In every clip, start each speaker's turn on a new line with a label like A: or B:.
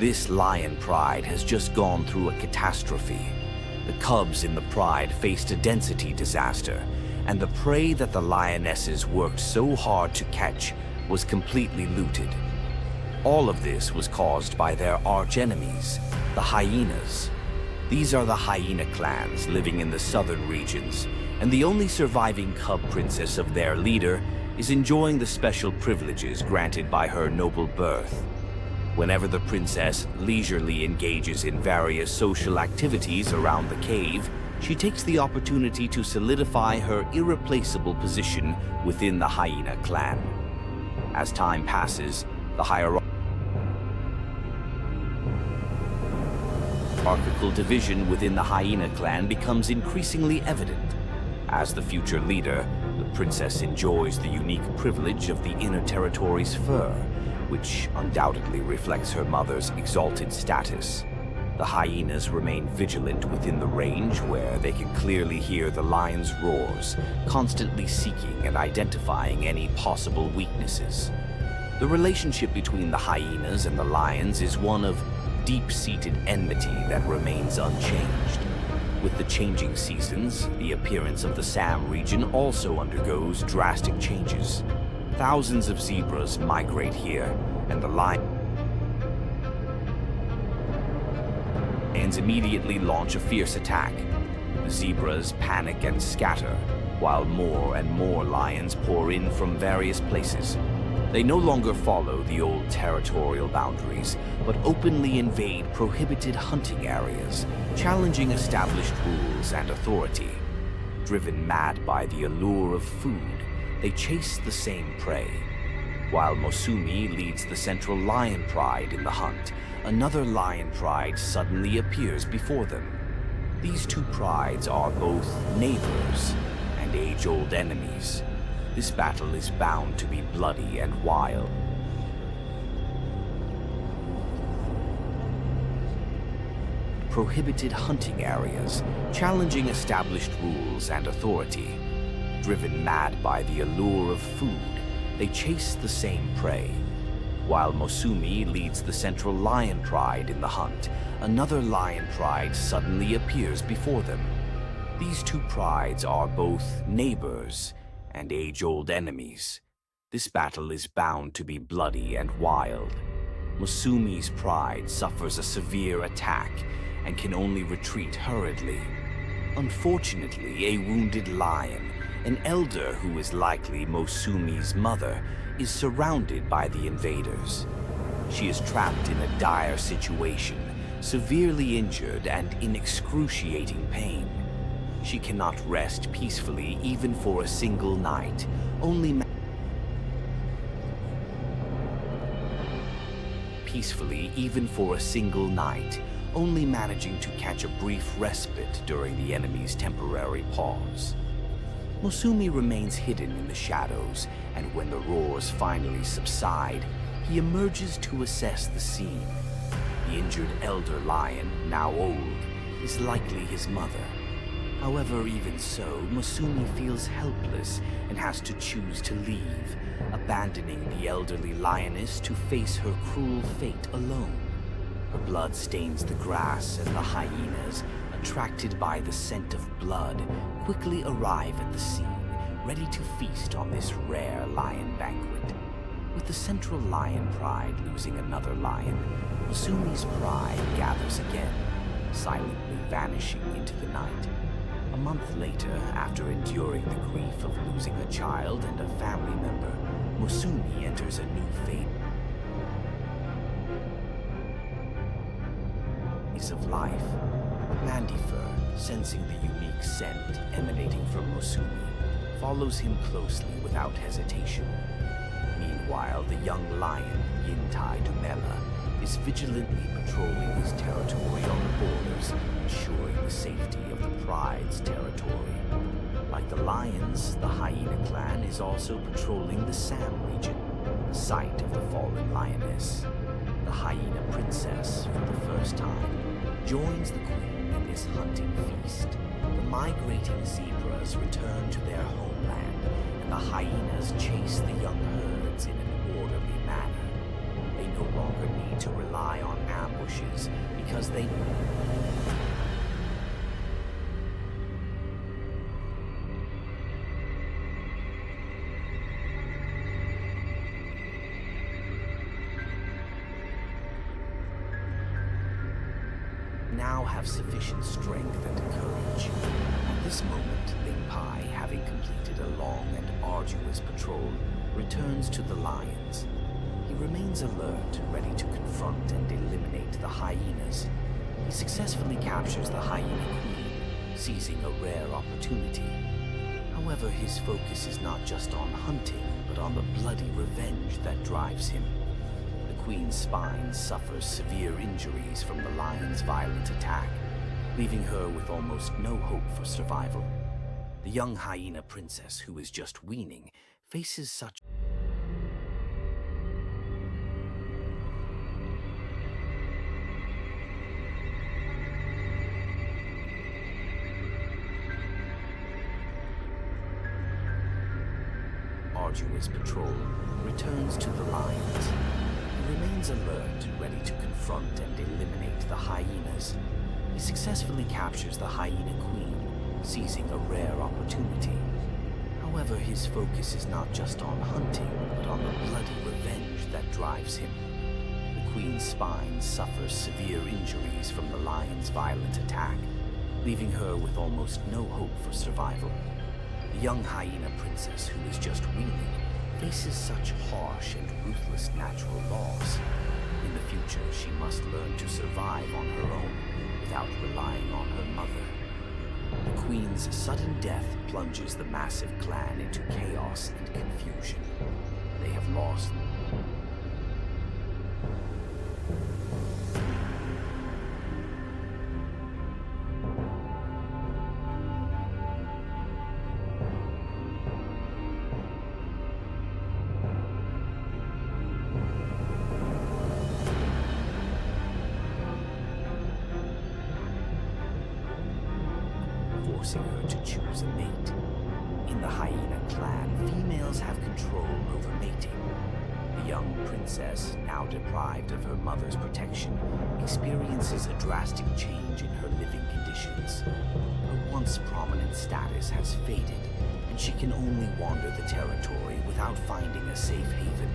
A: This lion pride has just gone through a catastrophe. The cubs in the pride faced a density disaster, and the prey that the lionesses worked so hard to catch was completely looted. All of this was caused by their archenemies, the hyenas. These are the hyena clans living in the southern regions, and the only surviving cub princess of their leader is enjoying the special privileges granted by her noble birth. Whenever the princess leisurely engages in various social activities around the cave, she takes the opportunity to solidify her irreplaceable position within the hyena clan. As time passes, the hierarchical division within the hyena clan becomes increasingly evident. As the future leader, the princess enjoys the unique privilege of the inner territory's fur, which undoubtedly reflects her mother's exalted status. The hyenas remain vigilant within the range where they can clearly hear the lion's roars, constantly seeking and identifying any possible weaknesses. The relationship between the hyenas and the lions is one of deep-seated enmity that remains unchanged. With the changing seasons, the appearance of the Sam region also undergoes drastic changes. Thousands of zebras migrate here, and the lions immediately launch a fierce attack. The zebras panic and scatter, while more and more lions pour in from various places. They no longer follow the old territorial boundaries, but openly invade prohibited hunting areas, challenging established rules and authority. Driven mad by the allure of food, they chase the same prey. While Mosumi leads the central lion pride in the hunt, another lion pride suddenly appears before them. These two prides are both neighbors and age-old enemies. This battle is bound to be bloody and wild. Prohibited hunting areas, challenging established rules and authority. Driven mad by the allure of food, they chase the same prey. While Mosumi leads the central lion pride in the hunt, another lion pride suddenly appears before them. These two prides are both neighbors and age-old enemies. This battle is bound to be bloody and wild. Mosumi's pride suffers a severe attack and can only retreat hurriedly. Unfortunately, a wounded lion, an elder who is likely Mosumi's mother, is surrounded by the invaders. She is trapped in a dire situation, severely injured and in excruciating pain. She cannot rest peacefully even for a single night, only managing to catch a brief respite during the enemy's temporary pause. Mosumi remains hidden in the shadows, and when the roars finally subside, he emerges to assess the scene. The injured elder lion, now old, is likely his mother. However, even so, Mosumi feels helpless and has to choose to leave, abandoning the elderly lioness to face her cruel fate alone. Her blood stains the grass, and the hyenas, attracted by the scent of blood, quickly arrive at the scene, ready to feast on this rare lion banquet. With the central lion pride losing another lion, Mosumi's pride gathers again, silently vanishing into the night. A month later, after enduring the grief of losing a child and a family member, Mosumi enters a new phase of life. Mandifer, sensing the unique scent emanating from Mosumi, follows him closely without hesitation. Meanwhile, the young lion, Dumela is vigilantly patrolling his territory on the borders, ensuring the safety of the Pride's territory. Like the lions, the Hyena clan is also patrolling the Sam region, the site of the fallen lioness. The Hyena princess, for the first time, joins the queen in this hunting feast. The migrating zebras return to their homeland, and the hyenas chase the young herds in an orderly manner. They no longer need to rely on ambushes because they now have sufficient strength and courage. At this moment, Ling Pai, having completed a long and arduous patrol, returns to the lions. He remains alert, ready to confront and eliminate the hyenas. He successfully captures the hyena queen, seizing a rare opportunity. However, his focus is not just on hunting, but on the bloody revenge that drives him. The queen's spine suffers severe injuries from the lion's violent attack, leaving her with almost no hope for survival. The young hyena princess, who is just weaning, faces such arduous patrol, returns to the lions. He remains alert, ready to confront and eliminate the hyenas. He successfully captures the hyena queen, seizing a rare opportunity. However, his focus is not just on hunting, but on the bloody revenge that drives him. The queen's spine suffers severe injuries from the lion's violent attack, leaving her with almost no hope for survival. The young hyena princess, who is just weaning, faces such harsh and ruthless natural laws. In the future, she must learn to survive on her own without relying on her mother. The queen's sudden death plunges the massive clan into chaos and confusion. They have lost forcing her to choose a mate. In the hyena clan, females have control over mating. The young princess, now deprived of her mother's protection, experiences a drastic change in her living conditions. Her once prominent status has faded, and she can only wander the territory without finding a safe haven.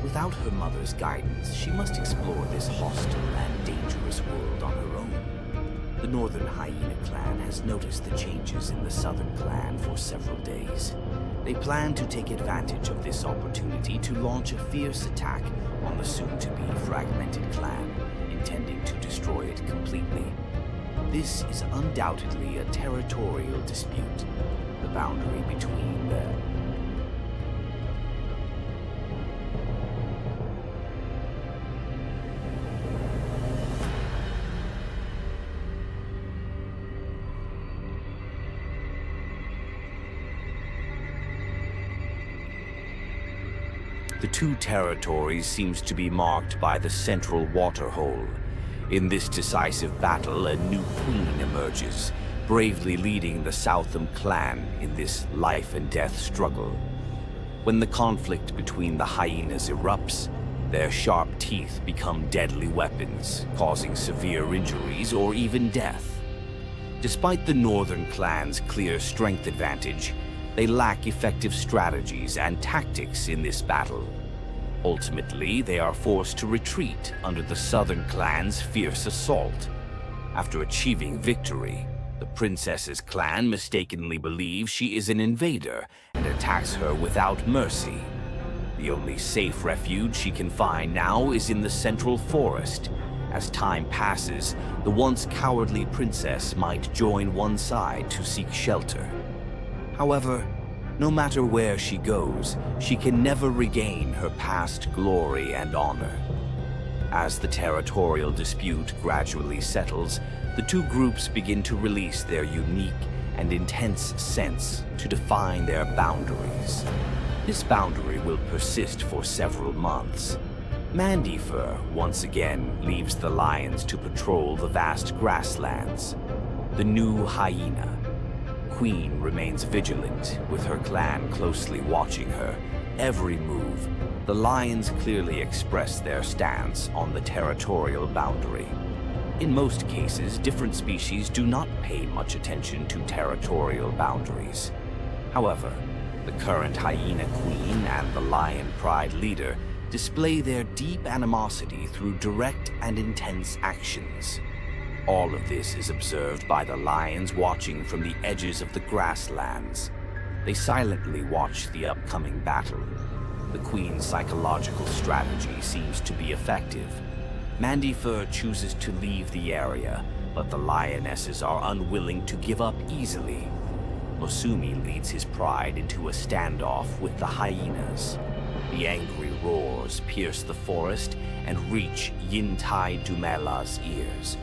A: Without her mother's guidance, she must explore this hostile and dangerous world on her own. The northern hyena clan has noticed the changes in the southern clan for several days. They plan to take advantage of this opportunity to launch a fierce attack on the soon-to-be fragmented clan, intending to destroy it completely. This is undoubtedly a territorial dispute, the boundary between the The two territories seems to be marked by the central waterhole. In this decisive battle, a new queen emerges, bravely leading the Southam clan in this life-and-death struggle. When the conflict between the hyenas erupts, their sharp teeth become deadly weapons, causing severe injuries or even death. Despite the northern clan's clear strength advantage, they lack effective strategies and tactics in this battle. Ultimately, they are forced to retreat under the southern clan's fierce assault. After achieving victory, the princess's clan mistakenly believes she is an invader and attacks her without mercy. The only safe refuge she can find now is in the central forest. As time passes, the once cowardly princess might join one side to seek shelter. However, No matter where she goes, she can never regain her past glory and honor. As the territorial dispute gradually settles, the two groups begin to release their unique and intense sense to define their boundaries. This boundary will persist for several months. Mandyfur once again leaves the lions to patrol the vast grasslands. The new hyena, Queen, remains vigilant, with her clan closely watching her every move. The lions clearly express their stance on the territorial boundary. In most cases, different species do not pay much attention to territorial boundaries. However, the current hyena queen and the lion pride leader display their deep animosity through direct and intense actions. All of this is observed by the lions watching from the edges of the grasslands. They silently watch the upcoming battle. The queen's psychological strategy seems to be effective. Mandyfur chooses to leave the area, but the lionesses are unwilling to give up easily. Mosumi leads his pride into a standoff with the hyenas. The angry roars pierce the forest and reach Yintai Dumela's ears.